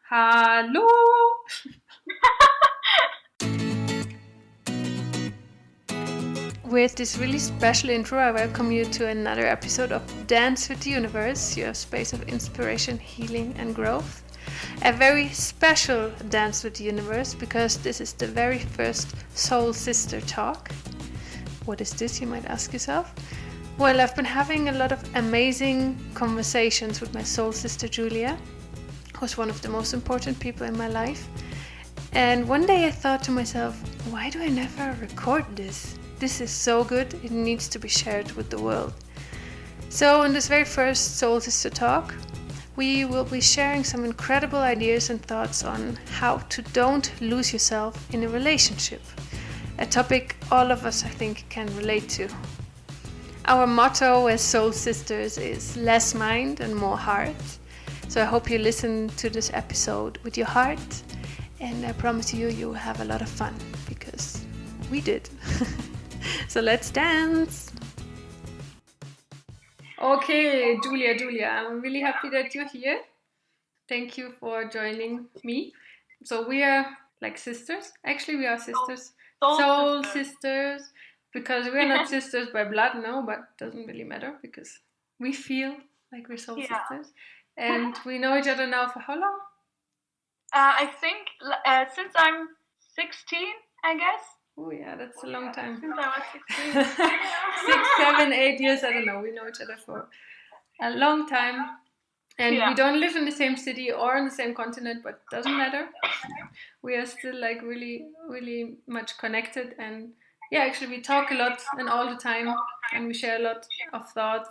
Hallo! With this really special intro, I welcome you to another episode of Dance with the Universe, your space of inspiration, healing, and growth. A very special Dance with the Universe because this is the very first Soul Sister talk. What is this, you might ask yourself? Well, I've been having a lot of amazing conversations with my soul sister Julia, who's one of the most important people in my life. And one day I thought to myself, why do I never record this? This is so good, it needs to be shared with the world. So in this very first Soul Sister talk, we will be sharing some incredible ideas and thoughts on how to don't lose yourself in a relationship. A topic all of us, I think, can relate to. Our motto as Soul Sisters is less mind and more heart. So I hope you listen to this episode with your heart, and I promise you, you will have a lot of fun, because we did. So let's dance! Okay, Julia, I'm really happy that you're here. Thank you for joining me. So we are like sisters. Actually, we are sisters. Soul sisters. Because we're not sisters by blood, no, but it doesn't really matter because we feel like we're soul sisters. And we know each other now for how long? I think since I'm 16, I guess. Oh yeah, that's a long time. Since I was 16. 6, 7, 8 years, I don't know. We know each other for a long time. And we don't live in the same city or on the same continent, but it doesn't matter. We are still like really, really much connected. And yeah, actually we talk a lot and all the time, and we share a lot of thoughts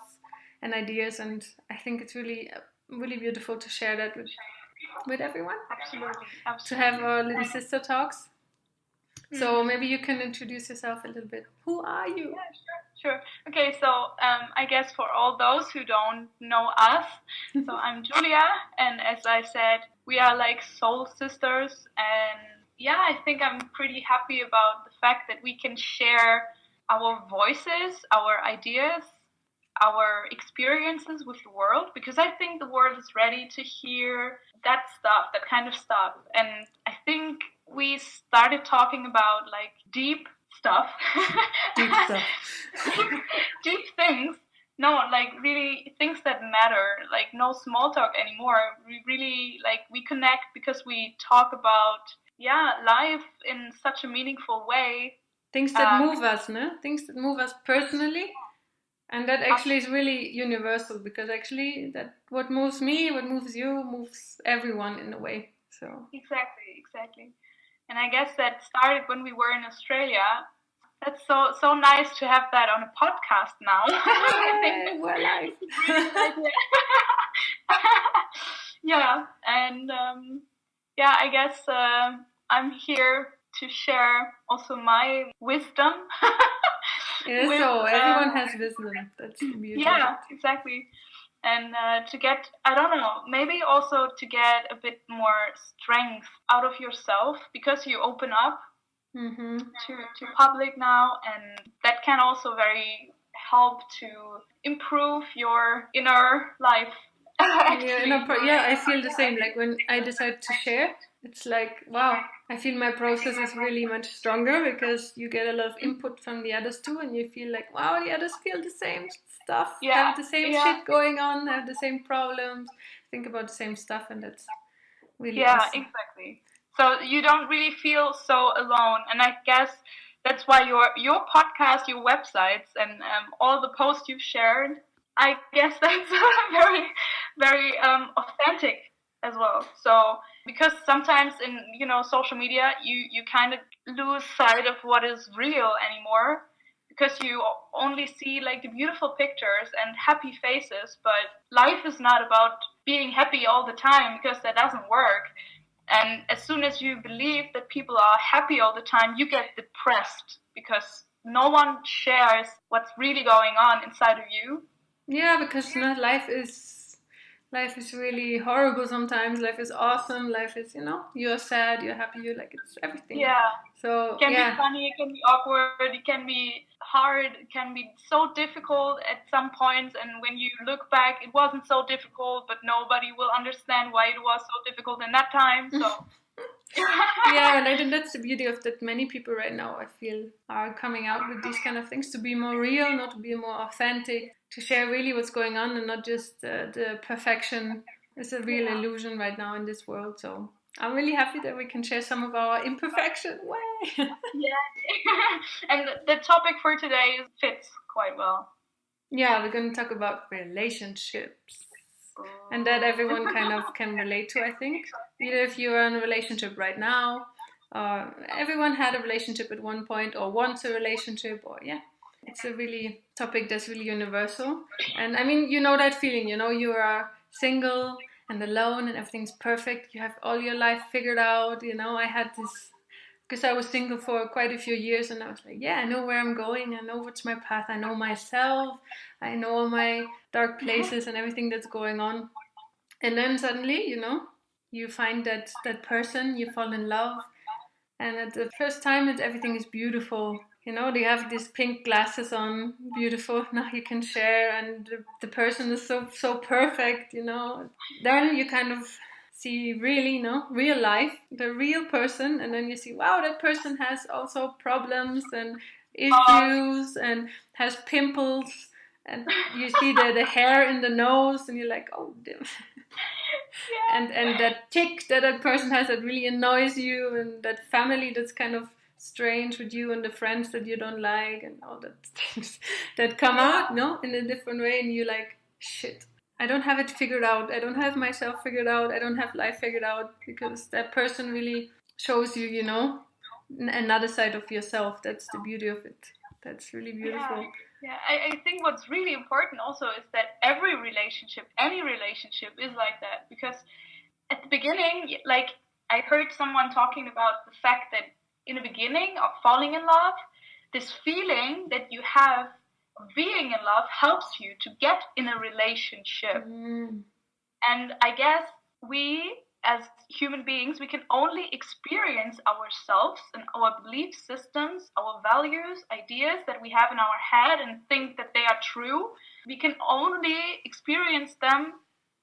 and ideas. And I think it's really, really beautiful to share that with everyone. Absolutely. To have our little sister talks. So maybe you can introduce yourself a little bit. Who are you? Yeah, sure. Okay, so I guess for all those who don't know us, so I'm Julia, and as I said, we are like soul sisters, and yeah, I think I'm pretty happy about the fact that we can share our voices, our ideas, our experiences with the world, because I think the world is ready to hear that stuff, that kind of stuff, and I think we started talking about like deep stuff. Deep stuff. Deep things. No, like really things that matter. Like no small talk anymore. We really like we connect because we talk about life in such a meaningful way. Things that move us, no? Things that move us personally. And that actually is really universal, because actually that what moves me, what moves you, moves everyone in a way. So Exactly. And I guess that started when we were in Australia. That's so nice to have that on a podcast now. I think we're live. Yeah, and I guess I'm here to share also my wisdom. Yeah, so everyone has wisdom. That's the beauty. Yeah, exactly. And to get, I don't know, maybe also to get a bit more strength out of yourself, because you open up to public now, and that can also very help to improve your inner life. I feel the same. Like when I decide to share, it's like, wow, I feel my process is really much stronger, because you get a lot of input from the others too, and you feel like, wow, the others feel the same stuff, have the same shit going on, have the same problems, think about the same stuff, and that's really awesome. Exactly. So you don't really feel so alone, and I guess that's why your podcast, your websites, and all the posts you've shared, I guess that's very, very authentic as well. So because sometimes in social media you kind of lose sight of what is real anymore, because you only see like the beautiful pictures and happy faces, but life is not about being happy all the time, because that doesn't work. And as soon as you believe that people are happy all the time, you get depressed, because no one shares what's really going on inside of you. Yeah, because life life is really horrible sometimes. Life is awesome. Life is, you're sad, you're happy, you're like, it's everything. Yeah. So it can be funny, it can be awkward, it can be hard, it can be so difficult at some points, and when you look back, it wasn't so difficult, but nobody will understand why it was so difficult in that time. So yeah, and I think that's the beauty of that. Many people right now, I feel, are coming out with these kind of things to be more real, not to be more authentic, to share really what's going on, and not just the perfection is a real illusion right now in this world. So I'm really happy that we can share some of our imperfection. Yeah. And the topic for today fits quite well. Yeah, we're going to talk about relationships. And that everyone kind of can relate to, I think. Either if you're in a relationship right now, everyone had a relationship at one point or wants a relationship, or it's a really topic that's really universal. And I mean, you know that feeling, you are single and alone and everything's perfect. You have all your life figured out. I had this, because I was single for quite a few years, and I was like, I know where I'm going, I know what's my path, I know myself, I know all my dark places and everything that's going on. And then suddenly, you find that person, you fall in love, and at the first time everything is beautiful. They have these pink glasses on, beautiful, now you can share, and the person is so perfect. Then you kind of see really, real life, the real person, and then you see, wow, that person has also problems and issues and has pimples, and you see the hair in the nose, and you're like, oh, damn. And that tick that person has that really annoys you, and that family that's kind of strange with you, and the friends that you don't like, and all that things that come out, in a different way, and you're like, shit, I don't have it figured out, I don't have myself figured out, I don't have life figured out, because that person really shows you, another side of yourself. That's the beauty of it. That's really beautiful. Yeah, I think what's really important also is that every relationship, any relationship, is like that. Because at the beginning, like, I heard someone talking about the fact that in the beginning of falling in love, this feeling that you have of being in love helps you to get in a relationship. And I guess we, as human beings, we can only experience ourselves and our belief systems, our values, ideas that we have in our head and think that they are true. We can only experience them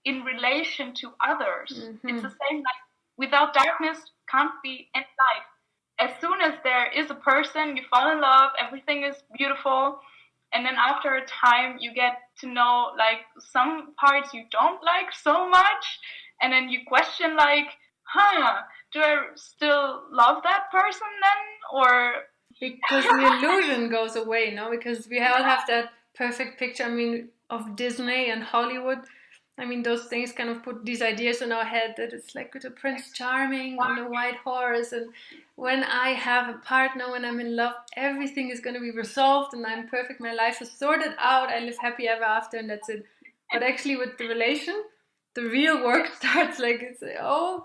in relation to others. It's the same, like, without darkness can't be any light. As soon as there is a person, you fall in love, everything is beautiful. And then after a time, you get to know, like, some parts you don't like so much. And then you question, like, do I still love that person then? Or because the illusion goes away, because we all have that perfect picture, of Disney and Hollywood. Those things kind of put these ideas in our head that it's like with a Prince Charming on a white horse, and when I have a partner, when I'm in love, everything is going to be resolved and I'm perfect, my life is sorted out, I live happy ever after, and that's it. But actually with the relation, the real work starts. Like,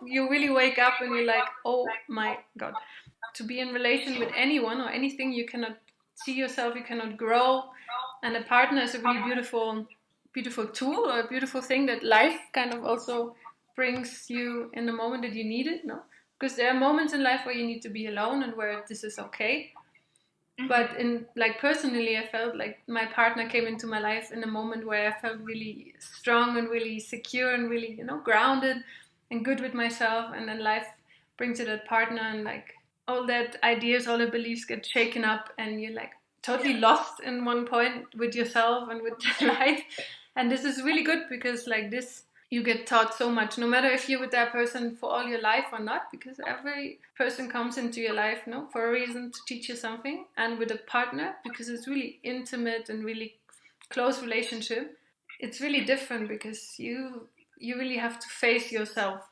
you really wake up and you're like, oh my God. To be in relation with anyone or anything, you cannot see yourself, you cannot grow. And a partner is a really beautiful tool, or a beautiful thing that life kind of also brings you in the moment that you need it, Because there are moments in life where you need to be alone and where this is okay. But personally, I felt like my partner came into my life in a moment where I felt really strong and really secure and really, grounded and good with myself. And then life brings you that partner, and like all that ideas, all the beliefs get shaken up, and you're like totally lost in one point with yourself and with life. And this is really good, because like this, you get taught so much, no matter if you're with that person for all your life or not, because every person comes into your life, for a reason, to teach you something. And with a partner, because it's really intimate and really close relationship, it's really different, because you really have to face yourself.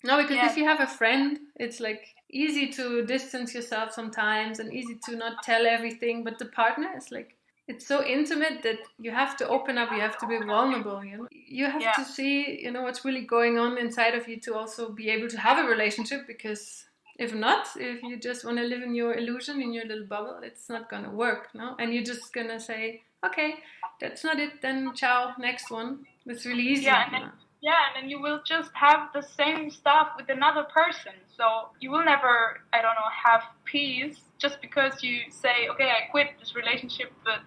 No, because if you have a friend, it's like easy to distance yourself sometimes and easy to not tell everything. But the partner is like, it's so intimate that you have to open up, you have to be vulnerable, You have to see, what's really going on inside of you to also be able to have a relationship, because if not, if you just want to live in your illusion, in your little bubble, it's not going to work, And you're just going to say, okay, that's not it, then ciao, next one. It's really easy. Yeah, and then you will just have the same stuff with another person. So you will never, I don't know, have peace just because you say, okay, I quit this relationship, but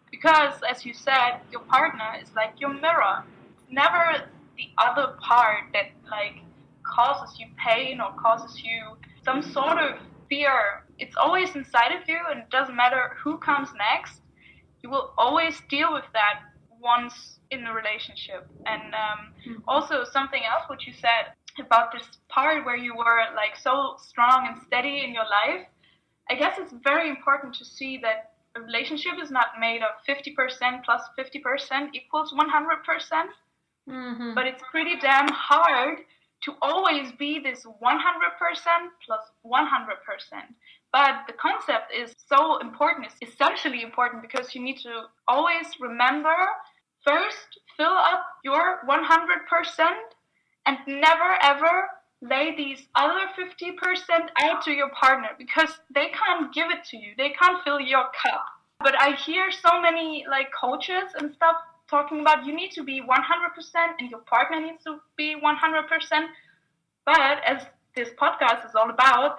because, as you said, your partner is like your mirror. It's never the other part that like causes you pain or causes you some sort of fear. It's always inside of you, and it doesn't matter who comes next. You will always deal with that once in a relationship. And also something else what you said about this part where you were like so strong and steady in your life. I guess it's very important to see that a relationship is not made of 50% plus 50% equals 100%, but it's pretty damn hard to always be this 100% plus 100%. But the concept is so important, it's essentially important, because you need to always remember first fill up your 100% and never ever lay these other 50% out to your partner, because they can't give it to you. They can't fill your cup. But I hear so many like coaches and stuff talking about you need to be 100% and your partner needs to be 100%. But as this podcast is all about,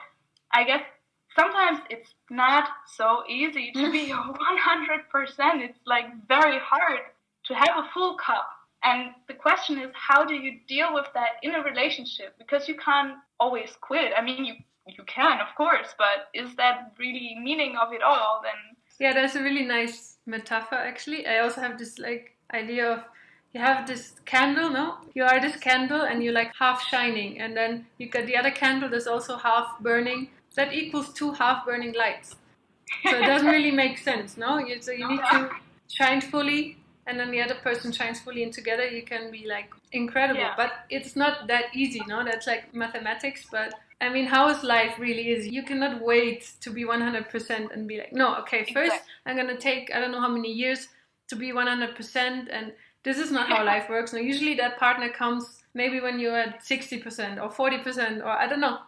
I guess sometimes it's not so easy to be 100%. It's like very hard to have a full cup. And the question is, how do you deal with that in a relationship? Because you can't always quit. I mean, you can, of course, but is that really meaning of it all? Then yeah, that's a really nice metaphor, actually. I also have this like idea of you have this candle, no? You are this candle and you're like half shining, and then you got the other candle that's also half burning. That equals 2 half burning lights. So it doesn't really make sense, no? So you need to shine fully, and then the other person shines fully, and together you can be like incredible. Yeah. But it's not that easy, no? That's like mathematics. But I mean, how is life really is? You cannot wait to be 100% and be like, no, okay, first I'm gonna take I don't know how many years to be 100%, and this is not how life works. No, usually that partner comes maybe when you're at 60% or 40%, or I don't know.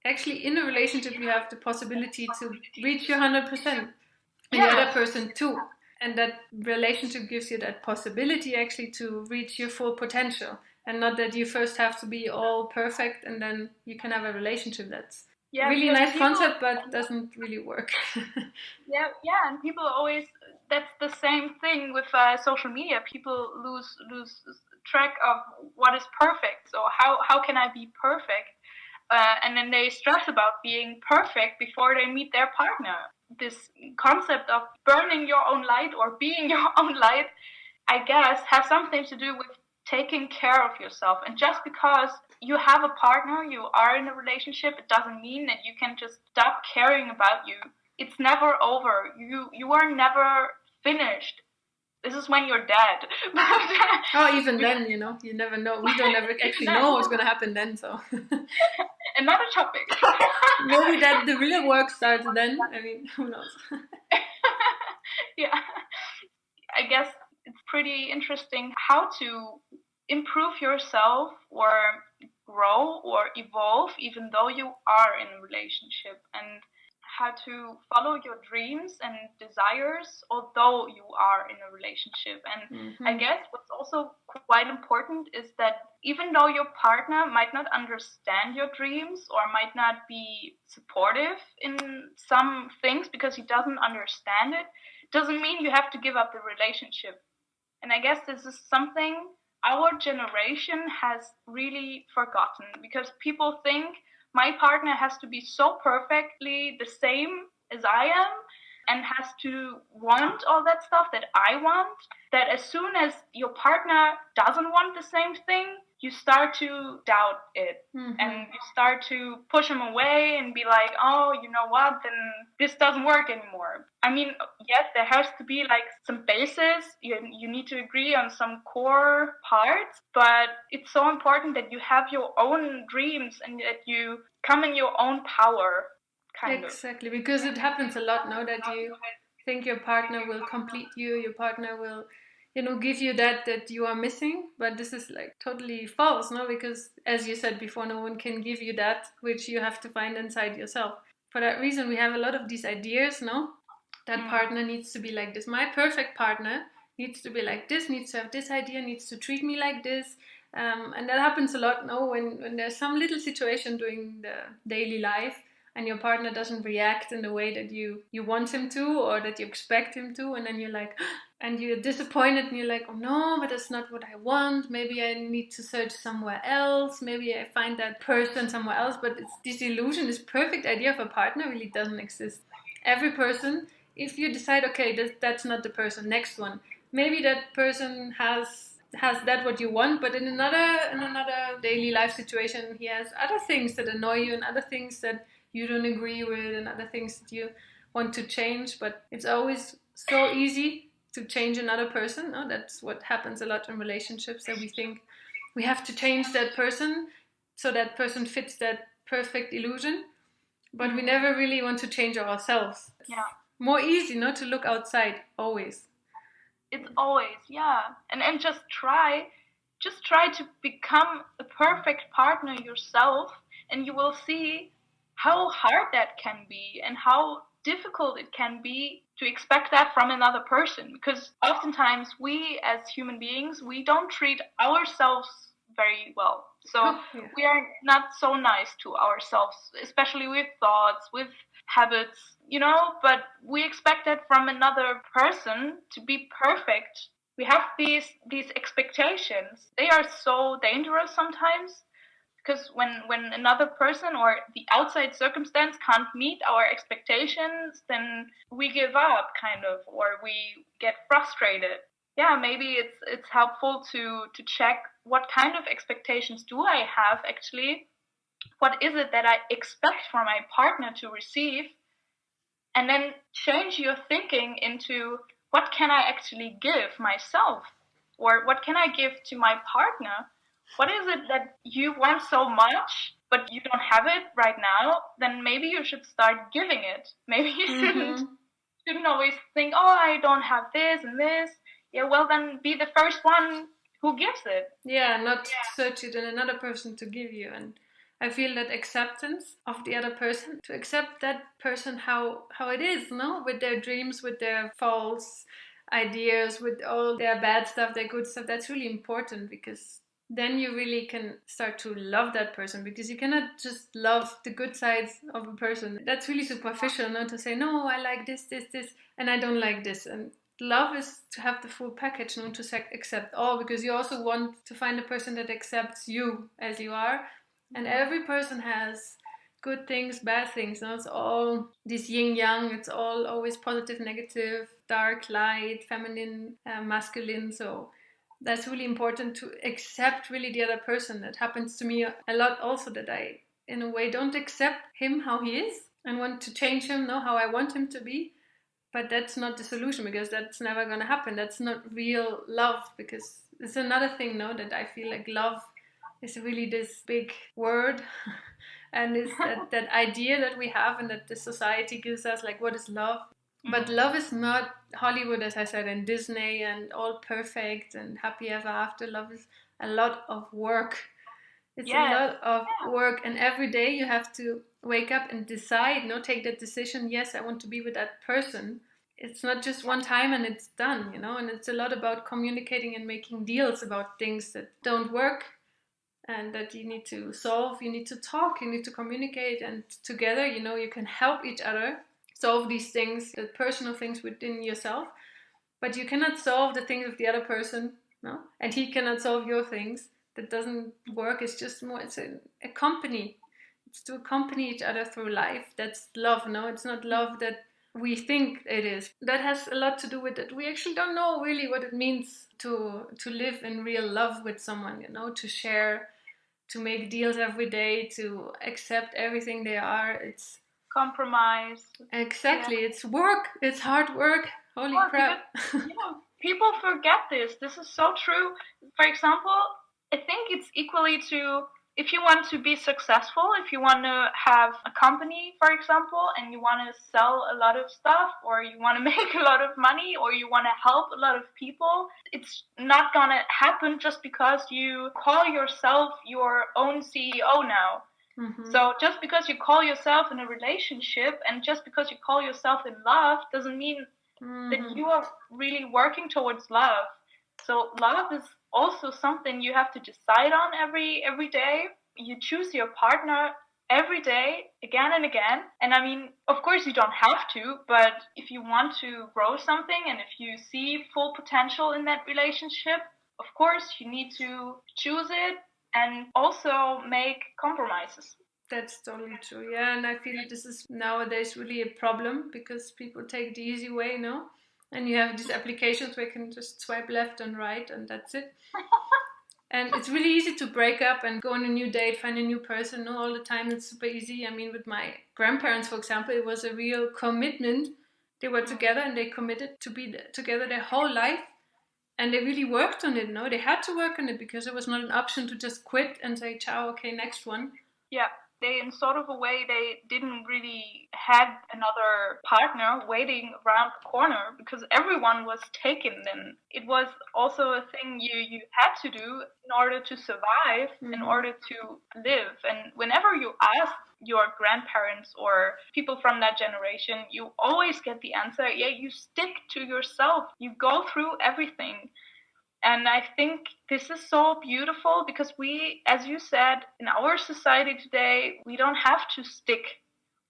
Actually, in a relationship, you have the possibility to reach your 100%, and the other person too. And that relationship gives you that possibility actually to reach your full potential, and not that you first have to be all perfect and then you can have a relationship that's really nice concept, but doesn't really work. yeah, and people always, that's the same thing with social media. People lose track of what is perfect. So how can I be perfect? And then they stress about being perfect before they meet their partner. This concept of burning your own light or being your own light, I guess, has something to do with taking care of yourself. And just because you have a partner, you are in a relationship, it doesn't mean that you can just stop caring about you. It's never over. You are never finished. This is when you're dead. Oh, even then, you never know. We don't ever actually know what's going to happen then, so. Another topic. Maybe that the real work starts then. I mean, who knows? Yeah. I guess it's pretty interesting how to improve yourself or grow or evolve even though you are in a relationship, and how to follow your dreams and desires although you are in a relationship. And I guess what's also quite important is that even though your partner might not understand your dreams or might not be supportive in some things because he doesn't understand it, doesn't mean you have to give up the relationship. And I guess this is something our generation has really forgotten, because people think my partner has to be so perfectly the same as I am and has to want all that stuff that I want, that as soon as your partner doesn't want the same thing, you start to doubt it. And you start to push him away and be like, oh, you know what, then this doesn't work anymore. I mean, yes, there has to be like some basis. You need to agree on some core parts, but it's so important that you have your own dreams and that you come in your own power. Exactly, because it happens a lot now that you think your partner will complete you, your partner will give you that you are missing, but this is like totally false, no? Because as you said before, no one can give you that which you have to find inside yourself. For that reason, we have a lot of these ideas, no? That partner needs to be like this. My perfect partner needs to be like this, needs to have this idea, needs to treat me like this, And that happens a lot now when there's some little situation during the daily life and your partner doesn't react in the way that you want him to or that you expect him to, and then you're like, and you're disappointed and you're like, oh no, but that's not what I want. Maybe I need to search somewhere else. Maybe I find that person somewhere else. But it's this illusion, this perfect idea of a partner really doesn't exist. Every person, if you decide, okay, that's not the person, next one, maybe that person has that what you want, but in another daily life situation, he has other things that annoy you and other things that you don't agree with and other things that you want to change. But it's always so easy to change another person. No? That's what happens a lot in relationships, that we think we have to change that person so that person fits that perfect illusion, but we never really want to change ourselves. Yeah. More easy, not to look outside always. It's always, yeah. And just try to become a perfect partner yourself, and you will see how hard that can be and how difficult it can be to expect that from another person. Because oftentimes we as human beings, we don't treat ourselves very well. So we are not so nice to ourselves, especially with thoughts, with habits, but we expect that from another person to be perfect. We have these expectations. They are so dangerous sometimes, because when another person or the outside circumstance can't meet our expectations, then we give up kind of, or we get frustrated. Yeah, maybe it's helpful to check what kind of expectations do I have actually. What is it that I expect from my partner to receive? And then change your thinking into, what can I actually give myself? Or what can I give to my partner? What is it that you want so much, but you don't have it right now? Then maybe you should start giving it. Maybe you shouldn't always think, oh, I don't have this and this. Yeah, well, then be the first one who gives it. Yeah, not search it in another person to give you. And I feel that acceptance of the other person, to accept that person how it is, no? With their dreams, with their false ideas, with all their bad stuff, their good stuff, that's really important, because then you really can start to love that person, because you cannot just love the good sides of a person. That's really superficial, not to say, no, I like this, and I don't like this. And love is to have the full package, not to accept all, because you also want to find a person that accepts you as you are. And every person has good things, bad things. No? It's all this yin-yang. It's all always positive, negative, dark, light, feminine, masculine. So that's really important, to accept really the other person. That happens to me a lot also, that I, in a way, don't accept him how he is and want to change him, no, how I want him to be. But that's not the solution, because that's never going to happen. That's not real love, because it's another thing, no, that I feel like love is really this big word and is that idea that we have and that the society gives us, like, what is love? But love is not Hollywood, as I said, and Disney and all perfect and happy ever after. Love is a lot of work. It's a lot of work, and every day you have to wake up and decide, take that decision, yes, I want to be with that person. It's not just one time and it's done, and it's a lot about communicating and making deals about things that don't work and that you need to solve. You need to talk, you need to communicate, and together, you can help each other solve these things, the personal things within yourself. But you cannot solve the things of the other person, no? And he cannot solve your things. That doesn't work. It's just more, it's a company. It's to accompany each other through life. That's love, no? It's not love that we think it is. That has a lot to do with it. We actually don't know really what it means to live in real love with someone, to share, to make deals every day, to accept everything they are. It's compromise. Exactly. It's work. It's hard work. Holy crap. People forget this. This is so true. For example, I think it's equally to, if you want to be successful, if you want to have a company, for example, and you want to sell a lot of stuff, or you want to make a lot of money, or you want to help a lot of people, it's not going to happen just because you call yourself your own CEO now. So just because you call yourself in a relationship and just because you call yourself in love doesn't mean that you are really working towards love. So love is also something you have to decide on every day. You choose your partner every day again and again. And I mean, of course you don't have to, but if you want to grow something and if you see full potential in that relationship, of course you need to choose it and also make compromises. That's totally true. Yeah, and I feel this is nowadays really a problem because people take the easy way, no? And you have these applications where you can just swipe left and right and that's it. And it's really easy to break up and go on a new date, find a new person. No, all the time it's super easy. I mean, with my grandparents, for example, it was a real commitment. They were together and they committed to be together their whole life. And they really worked on it, no? They had to work on it because it was not an option to just quit and say, ciao, okay, next one. Yeah. They, in sort of a way, they didn't really had another partner waiting around the corner because everyone was taken. And it was also a thing you had to do in order to survive, in order to live. And whenever you ask your grandparents or people from that generation, you always get the answer, yeah, you stick to yourself. You go through everything. And I think this is so beautiful because we, as you said, in our society today, we don't have to stick.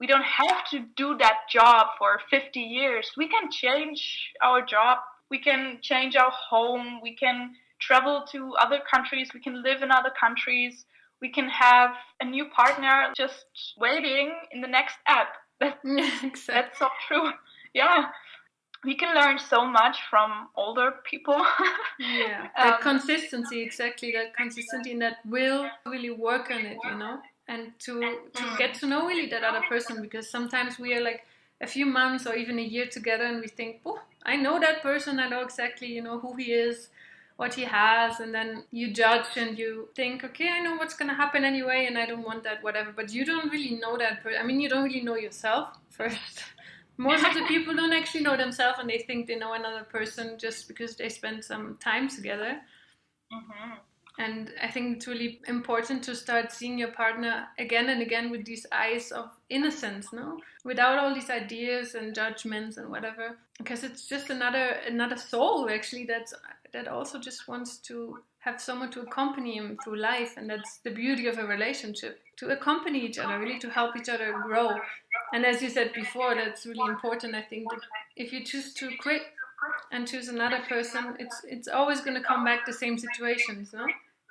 We don't have to do that job for 50 years. We can change our job. We can change our home. We can travel to other countries. We can live in other countries. We can have a new partner just waiting in the next app. That's so true. Yeah. We can learn so much from older people. Yeah, that consistency, exactly, that consistency and that will really work on it, you know, and to get to know really that other person, because sometimes we are like a few months or even a year together and we think, oh, I know that person, I know exactly, you know, who he is, what he has, and then you judge and you think, okay, I know what's going to happen anyway and I don't want that, whatever, but you don't really know that person. I mean, you don't really know yourself first. Most of the people don't actually know themselves and they think they know another person just because they spend some time together. And I think it's really important to start seeing your partner again and again with these eyes of innocence, no? Without all these ideas and judgments and whatever. Because it's just another soul actually that also just wants to have someone to accompany him through life, and that's the beauty of a relationship. To accompany each other, really to help each other grow. And as you said before, that's really important. I think that if you choose to quit and choose another person, it's always going to come back the same situations, no?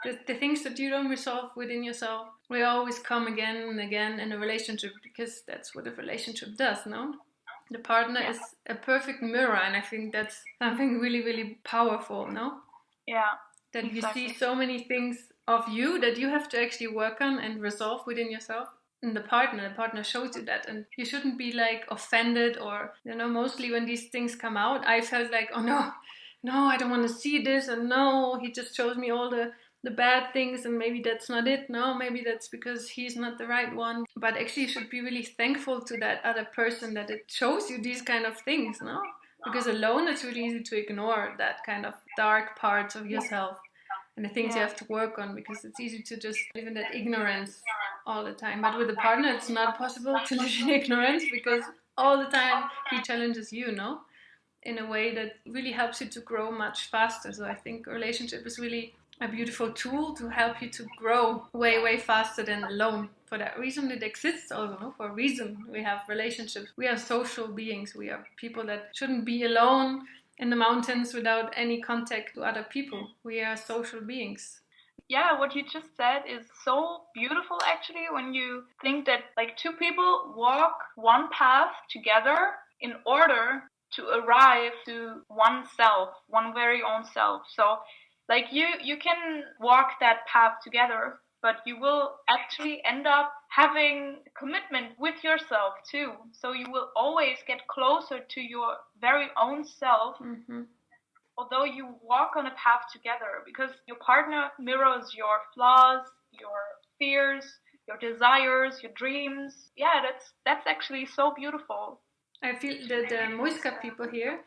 The things that you don't resolve within yourself will always come again and again in a relationship, because that's what a relationship does, no? The partner is a perfect mirror, and I think that's something really, really powerful, no? Yeah. That exactly. You see so many things of you that you have to actually work on and resolve within yourself. And the partner shows you that, and you shouldn't be like offended, or, you know, mostly when these things come out, I felt like, oh no, I don't want to see this, and no, he just shows me all the bad things, and maybe that's not it. No, maybe that's because he's not the right one. But actually you should be really thankful to that other person that it shows you these kind of things, no? Because alone it's really easy to ignore that kind of dark parts of yourself and the things you have to work on, because it's easy to just live in that ignorance all the time. But with a partner it's not possible to live in ignorance, because all the time he challenges you, no? In a way that really helps you to grow much faster. So I think a relationship is really a beautiful tool to help you to grow way faster than alone. For that reason it exists also, no? For a reason we have relationships. We are social beings. We are people that shouldn't be alone in the mountains without any contact to other people. We are social beings. Yeah, what you just said is so beautiful actually, when you think that like two people walk one path together in order to arrive to oneself, one very own self. So like you can walk that path together, but you will actually end up having commitment with yourself too. So you will always get closer to your very own self. Although you walk on a path together, because your partner mirrors your flaws, your fears, your desires, your dreams. Yeah, that's actually so beautiful. I feel that the Muisca people here,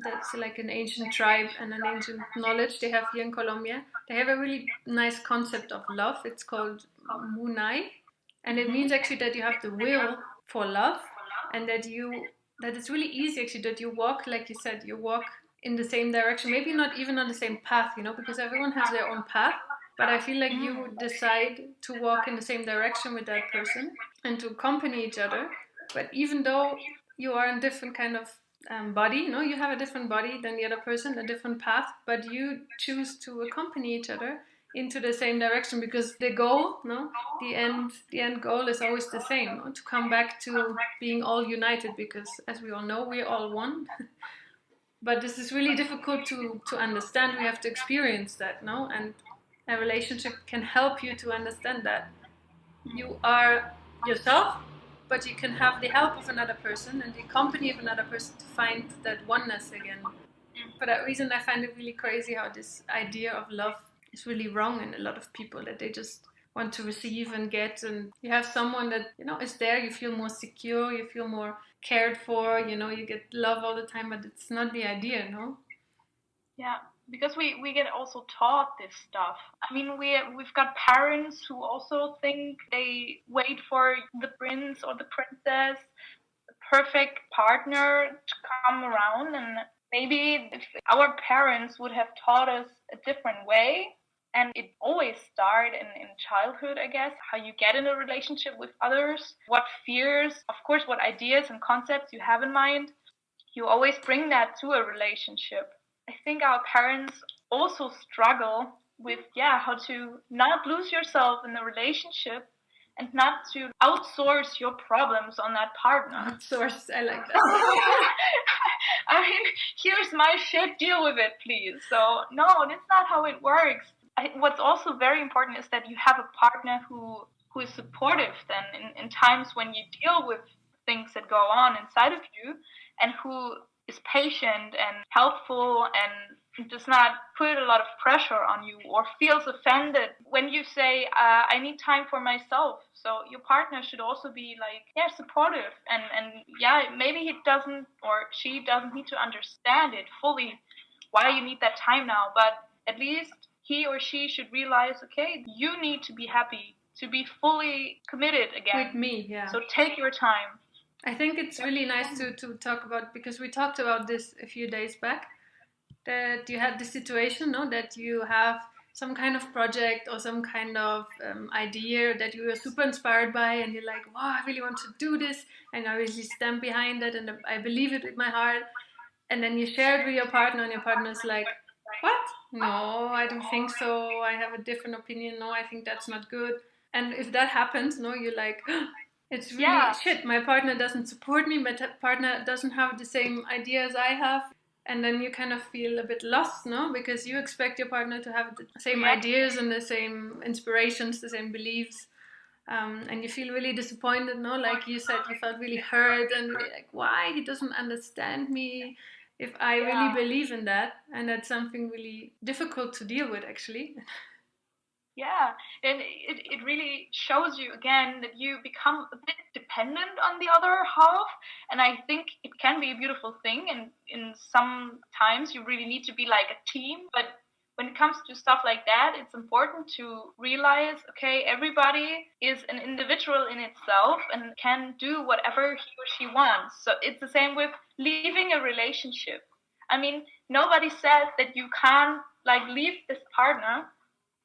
that's like an ancient tribe and an ancient knowledge they have here in Colombia. They have a really nice concept of love. It's called munai, and it means actually that you have the will for love, and that it's really easy actually, that you walk, like you said, you walk in the same direction, maybe not even on the same path, because everyone has their own path. But I feel like you decide to walk in the same direction with that person and to accompany each other. But even though you are in different kind of body, you have a different body than the other person, a different path, but you choose to accompany each other into the same direction, because the goal, the end goal is always the same, to come back to being all united, because as we all know, we're all one. But this is really difficult to understand. We have to experience that, and a relationship can help you to understand that you are yourself, but you can have the help of another person and the company of another person to find that oneness again. For that reason, I find it really crazy how this idea of love is really wrong in a lot of people, that they just want to receive and get, and you have someone that is there, you feel more secure, you feel more cared for, you get love all the time, but it's not the idea, Yeah, because we get also taught this stuff. I mean, we've got parents who also think they wait for the prince or the princess, the perfect partner to come around, and maybe if our parents would have taught us a different way, and it always started in childhood, I guess, how you get in a relationship with others, what fears, of course, what ideas and concepts you have in mind, you always bring that to a relationship. I think our parents also struggle with, how to not lose yourself in a relationship and not to outsource your problems on that partner. Outsource, I like that. I mean, here's my shit, deal with it, please. So, no, that's not how it works. What's also very important is that you have a partner who is supportive then in times when you deal with things that go on inside of you, and who is patient and helpful and does not put a lot of pressure on you or feels offended when you say, I need time for myself. So your partner should also be supportive, and maybe he doesn't or she doesn't need to understand it fully why you need that time now, but at least he or she should realize, okay, you need to be happy, to be fully committed again. With me, yeah. So take your time. I think it's really nice to talk about, because we talked about this a few days back, that you had this situation, that you have some kind of project or some kind of idea that you were super inspired by, and you're like, wow, I really want to do this, and I really stand behind it, and I believe it with my heart. And then you share it with your partner, and your partner's like, what? No, I don't think so. I have a different opinion. No, I think that's not good. And if that happens, you're like, it's really shit. My partner doesn't support me. My partner doesn't have the same idea as I have. And then you kind of feel a bit lost, because you expect your partner to have the same ideas and the same inspirations, the same beliefs. And you feel really disappointed, like you said, you felt really hurt and really like, why? He doesn't understand me if I really believe in that. And that's something really difficult to deal with, actually. Yeah, and it really shows you again that you become a bit dependent on the other half, and I think it can be a beautiful thing, and in some times you really need to be like a team, but when it comes to stuff like that, it's important to realize, okay, everybody is an individual in itself and can do whatever he or she wants. So it's the same with leaving a relationship. I mean, nobody says that you can't leave this partner,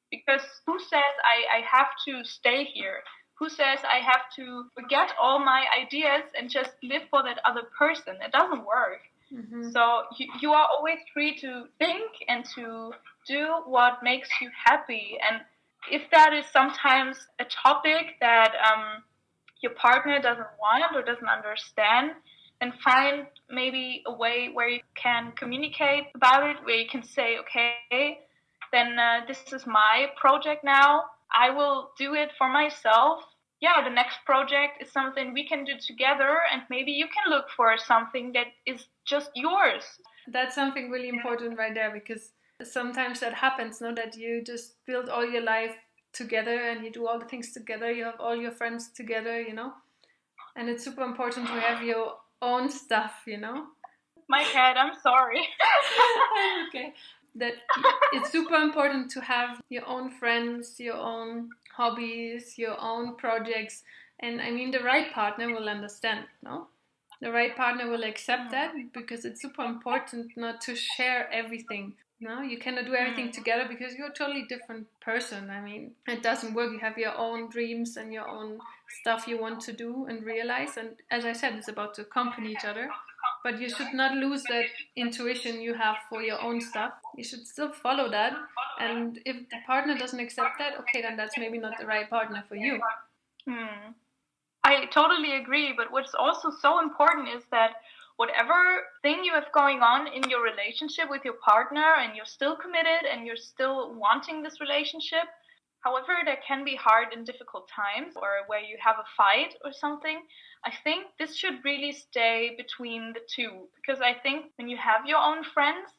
because who says I have to stay here? Who says I have to forget all my ideas and just live for that other person? It doesn't work. Mm-hmm. So you are always free to think and to do what makes you happy. And if that is sometimes a topic that your partner doesn't want or doesn't understand, then find maybe a way where you can communicate about it, where you can say, okay, then this is my project now. I will do it for myself. Yeah, the next project is something we can do together, and maybe you can look for something that is just yours. That's something really important right there, because sometimes that happens, that you just build all your life together and you do all the things together, you have all your friends together, and it's super important to have your own stuff, My cat, I'm sorry. Okay. That it's super important to have your own friends, your own hobbies, your own projects, and I mean the right partner will understand, the right partner will accept that, because it's super important not to share everything. No, you cannot do everything together because you're a totally different person. I mean, it doesn't work. You have your own dreams and your own stuff you want to do and realize. And as I said, it's about to accompany each other. But you should not lose that intuition you have for your own stuff. You should still follow that. And if the partner doesn't accept that, okay, then that's maybe not the right partner for you. I totally agree. But what's also so important is that whatever thing you have going on in your relationship with your partner, and you're still committed and you're still wanting this relationship, however, there can be hard and difficult times, or where you have a fight or something, I think this should really stay between the two. Because I think when you have your own friends,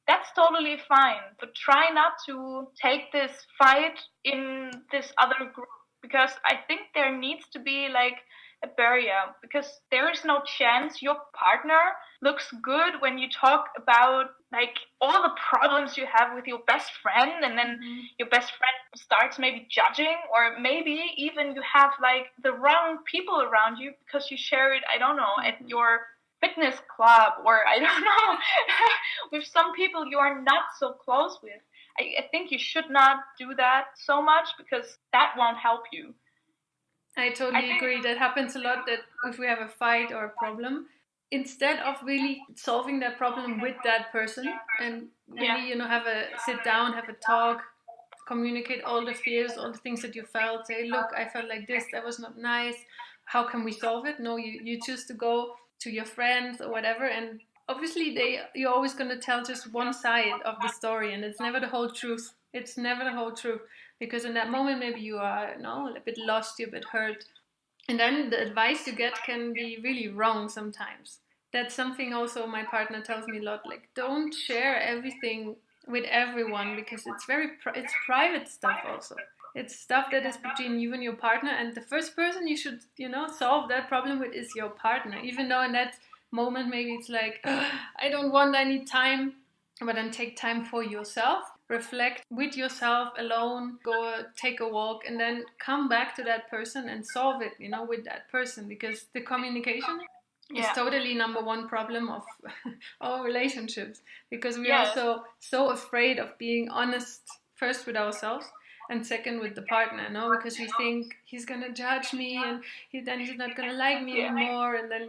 that's totally fine. But try not to take this fight in this other group. Because I think there needs to be like a barrier, because there is no chance your partner looks good when you talk about like all the problems you have with your best friend, and then your best friend starts maybe judging, or maybe even you have like the wrong people around you because you share it, I don't know, at your fitness club, or I don't know, with some people you are not so close with. I think you should not do that so much, because that won't help you. I totally agree. That happens a lot, that if we have a fight or a problem, instead of really solving that problem with that person and really, have a sit down, have a talk, communicate all the fears, all the things that you felt, say, look, I felt like this, that was not nice. How can we solve it? No, you choose to go to your friends or whatever, and obviously you're always going to tell just one side of the story, and it's never the whole truth. It's never the whole truth, because in that moment maybe you are a bit lost, you're a bit hurt, and then the advice you get can be really wrong sometimes. That's something also my partner tells me a lot, like, don't share everything with everyone, because it's private stuff also. It's stuff that is between you and your partner, and the first person you should solve that problem with is your partner, even though in that moment maybe it's like, I need time. But then take time for yourself, reflect with yourself alone, go take a walk, and then come back to that person and solve it with that person, because the communication is totally number one problem of our relationships, because we are so afraid of being honest, first with ourselves and second with the partner, because we think he's gonna judge me, and then he's not gonna like me anymore, and then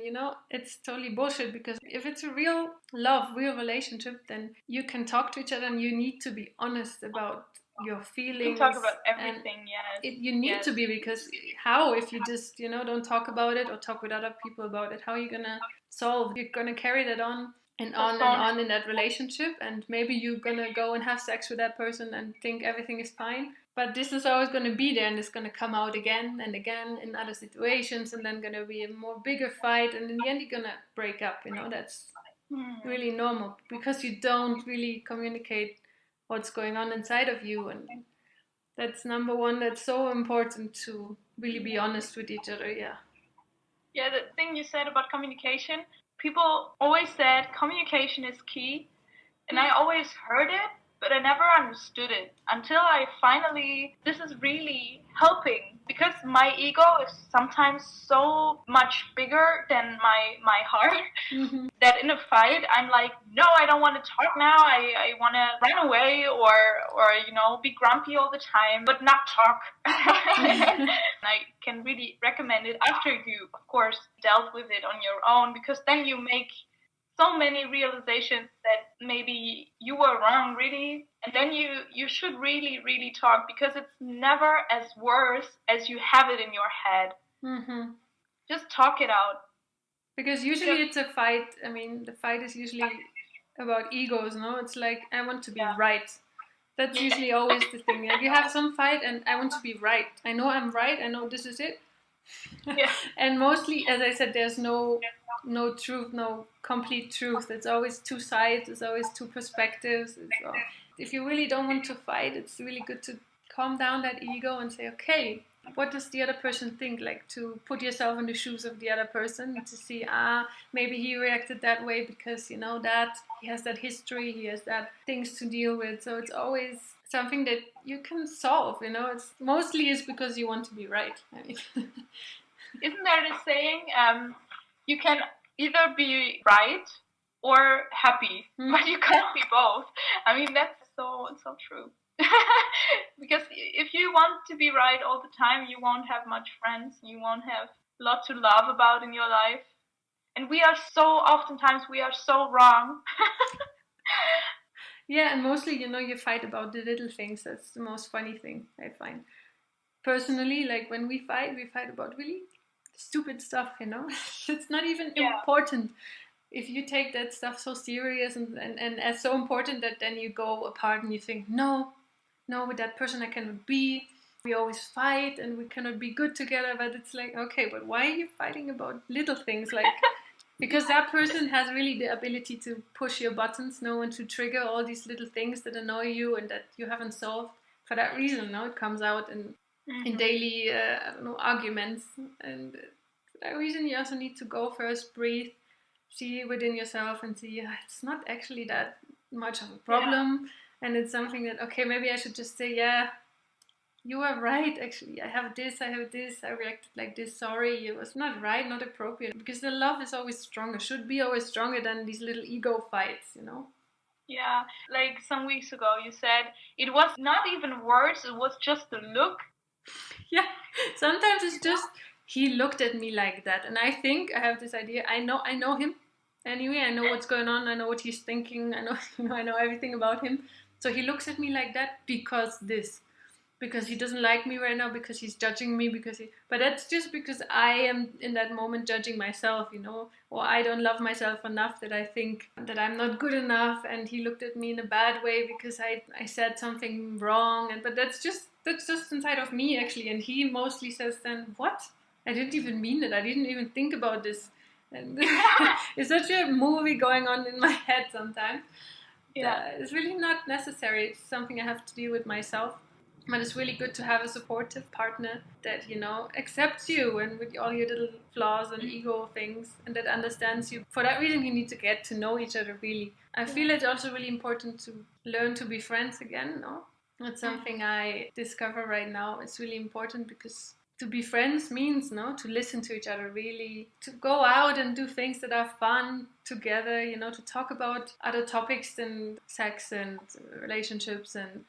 it's totally bullshit. Because if it's a real love, real relationship, then you can talk to each other, and you need to be honest about your feelings. You talk about everything, you need to be, because how, if you just don't talk about it or talk with other people about it, how are you gonna solve? You're gonna carry that on and on in that relationship, and maybe you're gonna go and have sex with that person and think everything is fine, but this is always going to be there, and it's going to come out again and again in other situations, and then going to be a more bigger fight, and in the end you're going to break up. That's really normal, because you don't really communicate what's going on inside of you. And that's number one. That's so important, to really be honest with each other. The thing you said about communication, people always said communication is key, and I always heard it, but I never understood it until I finally, this is really helping, because my ego is sometimes so much bigger than my heart, that in a fight I'm like, no, I don't want to talk now, I want to run away, or be grumpy all the time, but not talk. I can really recommend it after you, of course, dealt with it on your own, because then you make so many realizations that maybe you were wrong, really, and then you should really, really talk, because it's never as worse as you have it in your head. Just talk it out, because usually it's a fight. I mean, the fight is usually about egos. It's like, I want to be right. That's usually always the thing. Like, you have some fight, and I want to be right. I know I'm right. I know this is it. And mostly, as I said, there's no truth, no complete truth. It's always two sides. It's always two perspectives. If you really don't want to fight, it's really good to calm down that ego and say, okay, what does the other person think? Like, to put yourself in the shoes of the other person, to see, maybe he reacted that way because that he has that history, he has that things to deal with. So it's always something that you can solve. It's mostly is because you want to be right. Isn't there this saying, you can either be right or happy, but you can't be both. I mean, that's so true. Because if you want to be right all the time, you won't have much friends. You won't have a lot to love about in your life. And we are so wrong. Yeah, and mostly, you fight about the little things. That's the most funny thing, I find. Personally, like when we fight about really stupid stuff, It's not even important. If you take that stuff so serious and as so important that then you go apart and you think, no, with that person I cannot be. We always fight and we cannot be good together. But it's like, okay, but why are you fighting about little things? Like, because that person has really the ability to push your buttons, and to trigger all these little things that annoy you and that you haven't solved. For that reason, it comes out in daily arguments. And for that reason, you also need to go first, breathe, see within yourself and see it's not actually that much of a problem. And it's something that, okay, maybe I should just say, yeah, you are right, actually. I have this, I reacted like this, sorry, it was not right, not appropriate. Because the love is always stronger, should be always stronger than these little ego fights, Yeah, like some weeks ago you said it was not even words, it was just the look. Yeah, sometimes it's just, he looked at me like that. And I think I have this idea, I know him. Anyway, I know what's going on, I know what he's thinking, I know, I know everything about him. So he looks at me like that because he doesn't like me right now, because he's judging me, but that's just because I am in that moment judging myself, or I don't love myself enough that I think that I'm not good enough, and he looked at me in a bad way because I said something wrong, but that's just inside of me, actually. And he mostly says then, what? I didn't even mean it, I didn't even think about this. And it's such a movie going on in my head sometimes. Yeah, it's really not necessary. It's something I have to deal with myself. But it's really good to have a supportive partner that, accepts you and with all your little flaws and ego things, and that understands you. For that reason, you need to get to know each other, really. I feel it's also really important to learn to be friends again, That's something I discover right now. It's really important because to be friends means, to listen to each other, really, to go out and do things that are fun together, to talk about other topics than sex and relationships, and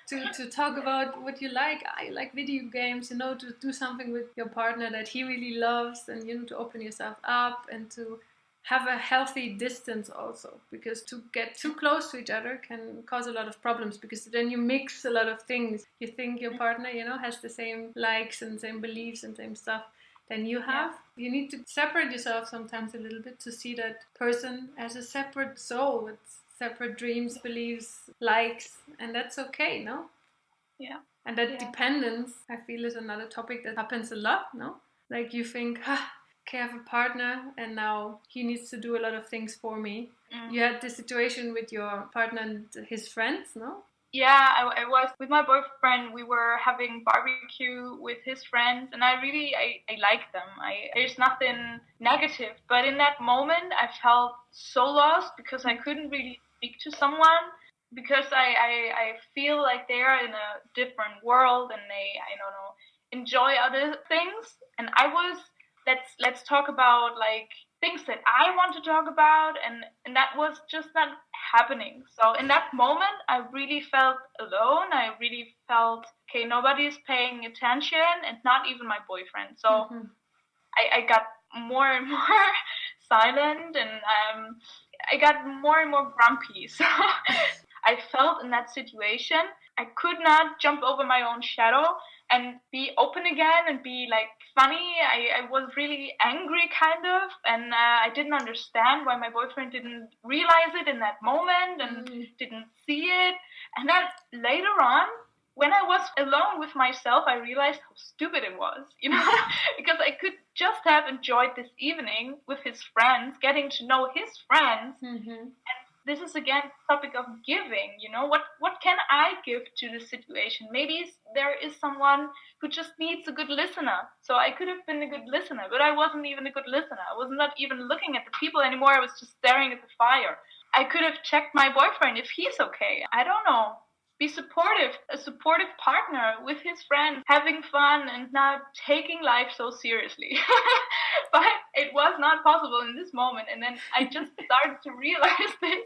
to talk about what you like. I like video games, to do something with your partner that he really loves, and, to open yourself up and to have a healthy distance also, because to get too close to each other can cause a lot of problems, because then you mix a lot of things. You think your partner, has the same likes and same beliefs and same stuff than you have. You need to separate yourself sometimes a little bit to see that person as a separate soul with separate dreams, beliefs, likes, and that's okay, Yeah. And that dependence, I feel, is another topic that happens a lot, Like you think, okay, I have a partner and now he needs to do a lot of things for me. You had this situation with your partner and his friends, no? Yeah, I was with my boyfriend. We were having barbecue with his friends, and I like them. There's nothing negative, but in that moment I felt so lost because I couldn't really speak to someone, because I feel like they are in a different world and they, I don't know, enjoy other things, and I was, let's talk about like things that I want to talk about, and that was just not happening. So in that moment I really felt alone. I really felt, okay, nobody's paying attention, and not even my boyfriend. So I got more and more silent, and I got more and more grumpy. So I felt in that situation I could not jump over my own shadow and be open again and be like funny. I was really angry, kind of, and I didn't understand why my boyfriend didn't realize it in that moment and didn't see it. And then later on, when I was alone with myself, I realized how stupid it was, because I could just have enjoyed this evening with his friends, getting to know his friends. And this is again the topic of giving, what can I give to the situation? Maybe there is someone who just needs a good listener. So I could have been a good listener, but I wasn't even a good listener. I was not even looking at the people anymore. I was just staring at the fire. I could have checked my boyfriend if he's okay. I don't know. be supportive, a supportive partner with his friends, having fun and not taking life so seriously. But it was not possible in this moment. And then I just started to realize this.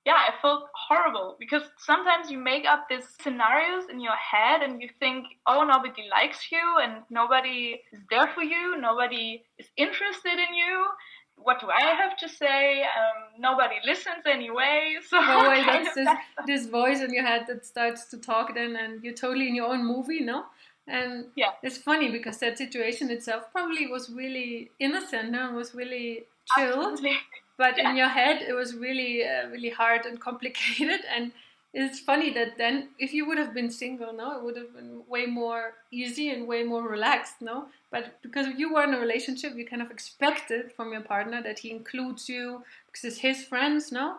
Yeah, I felt horrible because sometimes you make up these scenarios in your head and you think, oh, nobody likes you and nobody is there for you, nobody is interested in you. What do I have to say? Nobody listens anyway. So oh, well, that's this voice in your head that starts to talk then, and you're totally in your own movie, no? And yeah, it's funny because that situation itself probably was really innocent, no? It was really chill. absolutely. But in your head, it was really, really hard and complicated. And it's funny that then, if you would have been single, no, it would have been way more easy and way more relaxed, no. But because you were in a relationship, you kind of expected from your partner that he includes you because it's his friends, no,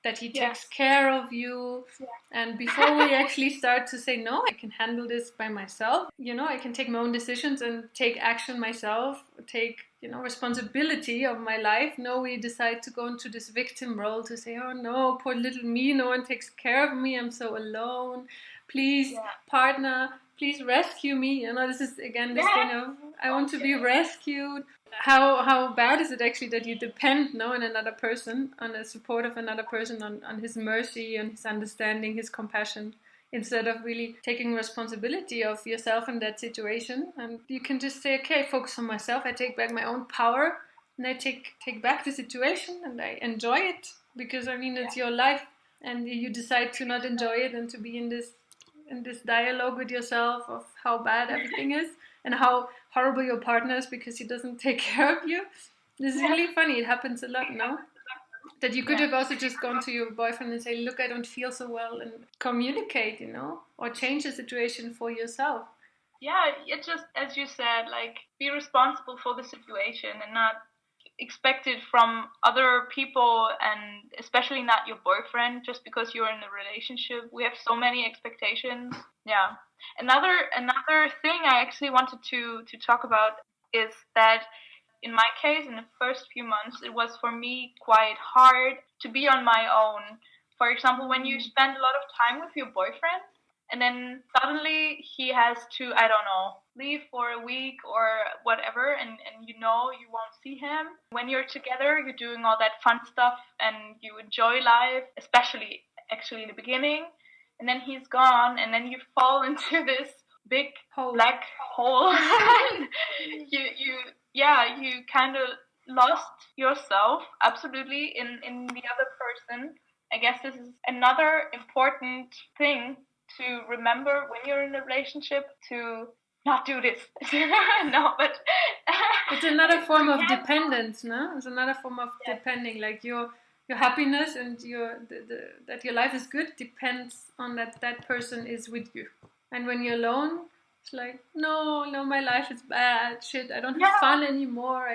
that he takes care of you. Yeah. And before we actually start to say, no, I can handle this by myself, I can take my own decisions and take action myself, take responsibility of my life. No, we decide to go into this victim role to say, oh no, poor little me, no one takes care of me, I'm so alone. Please, partner, please rescue me. This is again this thing of I want to be rescued. How bad is it actually that you depend on another person, on the support of another person, on his mercy, on his understanding, his compassion, instead of really taking responsibility of yourself in that situation. And you can just say, okay, I focus on myself, I take back my own power, and I take back the situation and I enjoy it, because it's your life, and you decide to not enjoy it and to be in this dialogue with yourself of how bad everything is and how horrible your partner is because he doesn't take care of you. This is really funny. It happens a lot now. That you could have also just gone to your boyfriend and say, look, I don't feel so well, and communicate, or change the situation for yourself. Yeah, it just, as you said, be responsible for the situation and not expect it from other people, and especially not your boyfriend, just because you're in a relationship. We have so many expectations. Yeah. Another thing I actually wanted to talk about is that in my case, in the first few months, it was for me quite hard to be on my own. For example, when you spend a lot of time with your boyfriend and then suddenly he has to, I don't know, leave for a week or whatever, and you won't see him. When you're together, you're doing all that fun stuff and you enjoy life, especially actually in the beginning. And then he's gone, and then you fall into this big black hole. you kind of lost yourself absolutely in the other person. I guess this is another important thing to remember when you're in a relationship, to not do this. No, but it's another form of dependence, no? It's another form of depending, like your happiness and that your life is good depends on that person is with you. And when you're alone, it's like, no, my life is bad. Shit, I don't have fun anymore.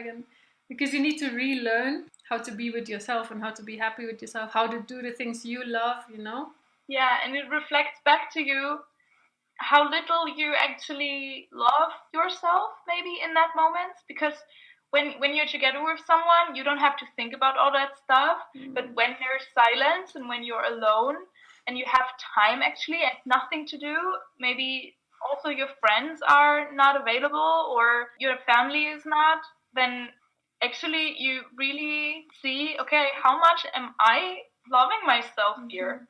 Because you need to relearn how to be with yourself and how to be happy with yourself, how to do the things you love, Yeah, and it reflects back to you how little you actually love yourself maybe in that moment. Because when you're together with someone, you don't have to think about all that stuff. But when there's silence and when you're alone and you have time actually and nothing to do, maybe also your friends are not available or your family is not, then actually you really see, okay, how much am I loving myself here?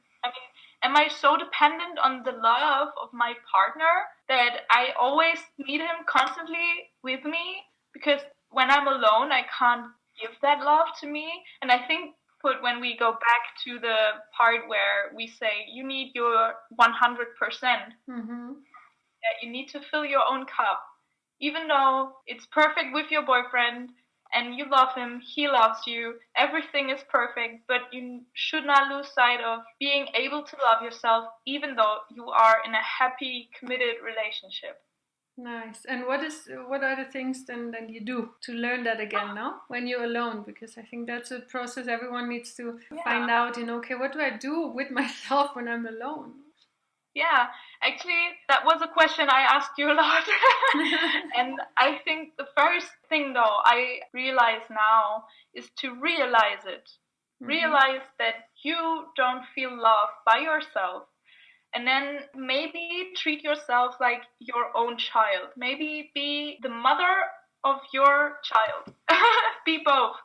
Am I so dependent on the love of my partner that I always need him constantly with me? Because when I'm alone, I can't give that love to me. And I think when we go back to the part where we say you need your 100%, that you need to fill your own cup. Even though it's perfect with your boyfriend and you love him, he loves you, everything is perfect, but you should not lose sight of being able to love yourself even though you are in a happy, committed relationship. Nice. And what are the things then you do to learn that again now when you're alone? Because I think that's a process everyone needs to find out, okay, what do I do with myself when I'm alone? Yeah, actually, that was a question I asked you a lot. And I think the first thing, though, I realize now is to realize it. Realize that you don't feel loved by yourself. And then maybe treat yourself like your own child. Maybe be the mother of your child. Be both.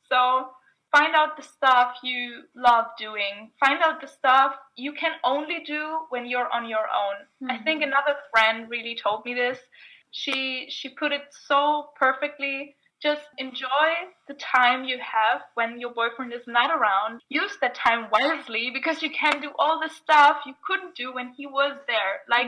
So find out the stuff you love doing. Find out the stuff you can only do when you're on your own. Mm-hmm. I think another friend really told me this. She put it so perfectly. Just enjoy the time you have when your boyfriend is not around. Use that time wisely because you can do all the stuff you couldn't do when he was there. Like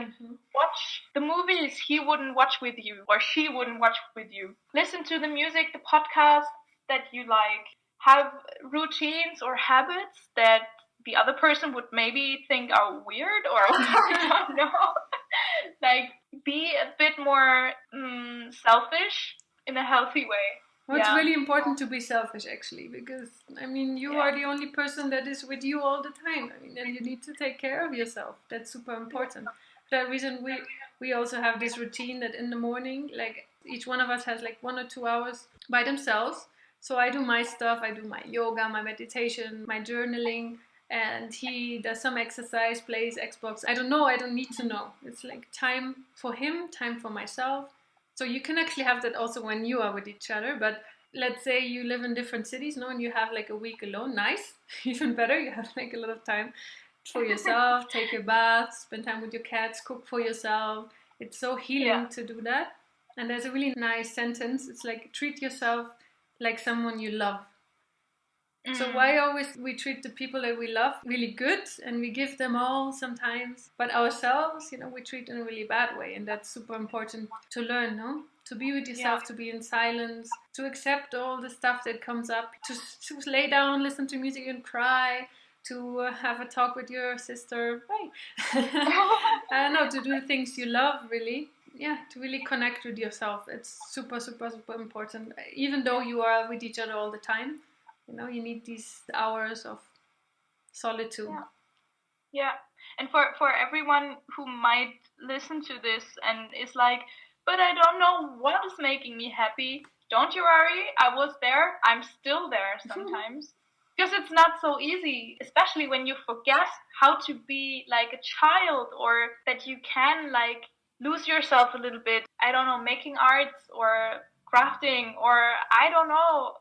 watch the movies he wouldn't watch with you or she wouldn't watch with you. Listen to the music, the podcasts that you like. Have routines or habits that the other person would maybe think are weird or I don't know. Like be a bit more selfish in a healthy way. Well, it's really important to be selfish, actually, because, I mean, you are the only person that is with you all the time. I mean, and you need to take care of yourself. That's super important. For that reason, we also have this routine that in the morning, like, each one of us has, like, 1 or 2 hours by themselves. So I do my stuff. I do my yoga, my meditation, my journaling, and he does some exercise, plays Xbox. I don't know. I don't need to know. It's, like, time for him, time for myself. So you can actually have that also when you are with each other. But let's say you live in different cities, no, and you have like a week alone. Nice, even better. You have like a lot of time for yourself. Take your bath, spend time with your cats, cook for yourself. It's so healing to do that. And there's a really nice sentence. It's like treat yourself like someone you love. So why always we treat the people that we love really good and we give them all sometimes, but ourselves, you know, we treat in a really bad way, and that's super important to learn, no? To be with yourself, to be in silence, to accept all the stuff that comes up, to lay down, listen to music and cry, to have a talk with your sister, I don't know, to do things you love, really. Yeah, to really connect with yourself. It's super, super, super important. Even though you are with each other all the time, you know, you need these hours of solitude. Yeah. And for everyone who might listen to this and is like, but I don't know what is making me happy, don't you worry. I was there. I'm still there sometimes. Because it's not so easy, especially when you forget how to be like a child, or that you can like lose yourself a little bit. I don't know, making arts or crafting, or I don't know,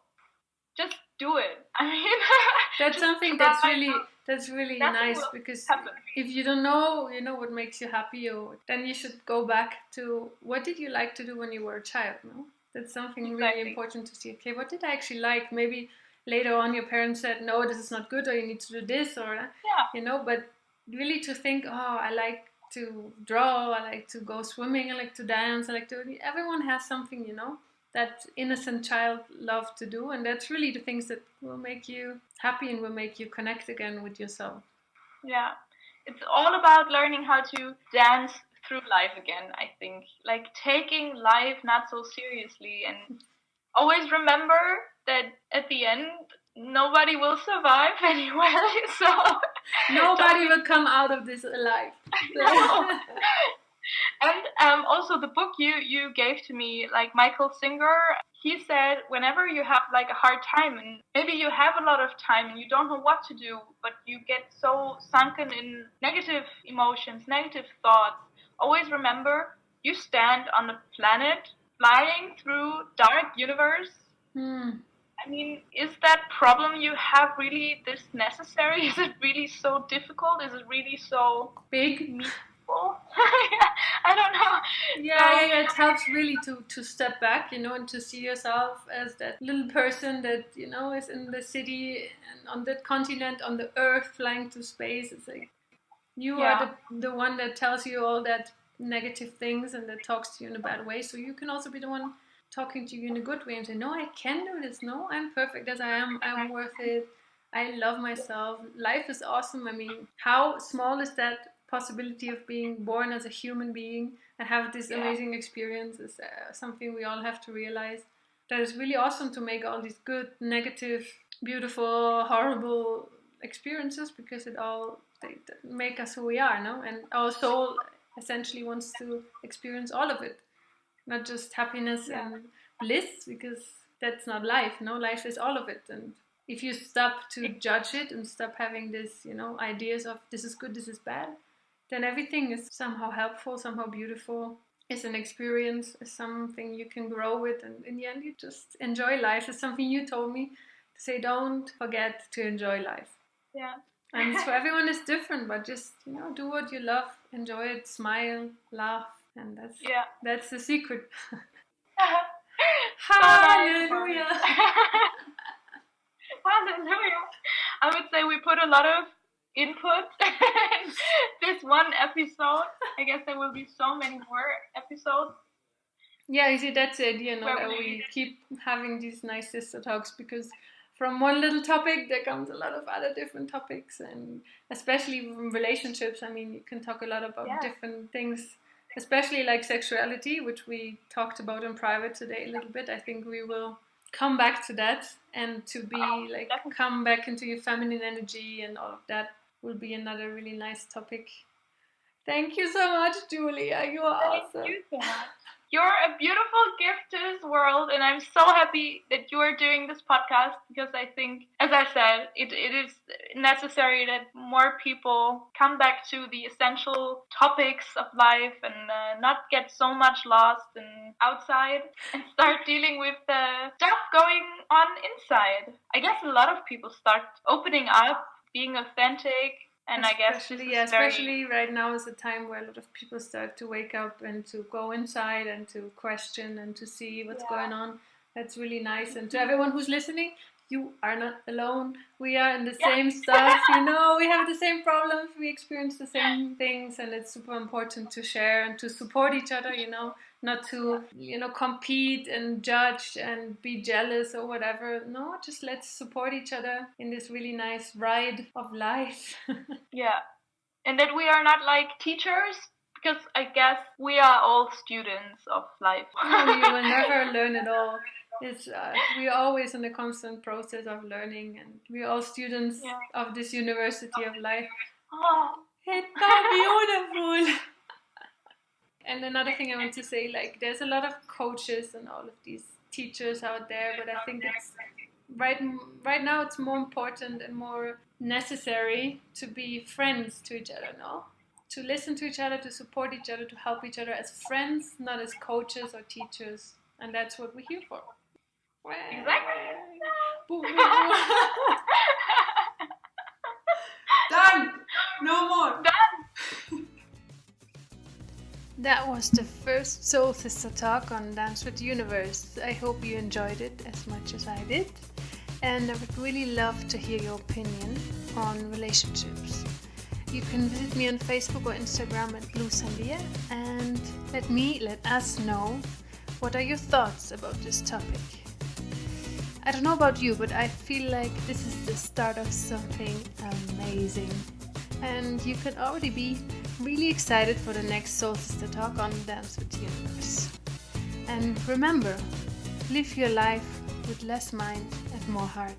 just do it. I mean, that's something that's really nice, because if you don't know, you know, what makes you happy, or then you should go back to what did you like to do when you were a child, no? That's something really important to see. Okay, what did I actually like? Maybe later on your parents said, no, this is not good, or you need to do this, or you know, but really to think, oh, I like to draw, I like to go swimming, I like to dance, I like to, everyone has something, you know, that innocent child love to do, and that's really the things that will make you happy and will make you connect again with yourself. Yeah, it's all about learning how to dance through life again, I think, like taking life not so seriously, and always remember that at the end nobody will survive anyway, so nobody will come out of this alive. No. And also the book you gave to me, like Michael Singer, he said whenever you have like a hard time, and maybe you have a lot of time and you don't know what to do, but you get so sunken in negative emotions, negative thoughts, always remember you stand on a planet flying through dark universe. I mean, is that problem you have really this necessary? Is it really so difficult? Is it really so big? I don't know. Yeah, it helps really to step back, you know, and to see yourself as that little person that, you know, is in the city and on that continent, on the earth, flying to space. It's like you are the one that tells you all that negative things and that talks to you in a bad way. So you can also be the one talking to you in a good way and say, no, I can do this. No, I'm perfect as I am. I'm worth it. I love myself. Life is awesome. I mean, how small is that possibility of being born as a human being and have this amazing experience is something we all have to realize. That is really awesome to make all these good, negative, beautiful, horrible experiences, because they make us who we are, no? And our soul essentially wants to experience all of it, not just happiness and bliss, because that's not life, no? Life is all of it. And if you stop to judge it and stop having this, you know, ideas of this is good, this is bad, then everything is somehow helpful, somehow beautiful. It's an experience, it's something you can grow with, and in the end you just enjoy life. It's something you told me to say, don't forget to enjoy life. Yeah. And for everyone it's different, but just, do what you love, enjoy it, smile, laugh, and that's the secret. Hallelujah. Hallelujah. I would say we put a lot of input in this one episode. I guess there will be so many more episodes. Yeah, you see, that's the idea, that we keep having these nice sister talks, because from one little topic there comes a lot of other different topics, and especially from relationships. I mean, you can talk a lot about different things, especially like sexuality, which we talked about in private today a little bit. I think we will come back to that, and to be come back into your feminine energy and all of that will be another really nice topic. Thank you so much, Julia. You are awesome. Thank you so much. You're a beautiful gift to this world, and I'm so happy that you are doing this podcast, because I think, as I said, it is necessary that more people come back to the essential topics of life and not get so much lost and outside, and start dealing with the stuff going on inside. I guess a lot of people start opening up, being authentic. And especially right now is a time where a lot of people start to wake up and to go inside and to question and to see what's going on. That's really nice. And to everyone who's listening, you are not alone. We are in the same stuff, we have the same problems, we experience the same things, and it's super important to share and to support each other, not to, compete and judge and be jealous or whatever. No, just let's support each other in this really nice ride of life. Yeah. And that we are not like teachers, because I guess we are all students of life. No, we will never learn it all. It's we are always in a constant process of learning, and we are all students of this university of life. Oh. It's so beautiful. And another thing I want to say, there's a lot of coaches and all of these teachers out there, but I think it's right now it's more important and more necessary to be friends to each other, no? To listen to each other, to support each other, to help each other as friends, not as coaches or teachers. And that's what we're here for. Exactly. Done! No more! Done! That was the first Soul Sister talk on Dance with the Universe. I hope you enjoyed it as much as I did. And I would really love to hear your opinion on relationships. You can visit me on Facebook or Instagram at Blusandia, and let us know what are your thoughts about this topic. I don't know about you, but I feel like this is the start of something amazing. And you can already be really excited for the next Soul Sister talk on Dance with the Universe. And remember, live your life with less mind and more heart.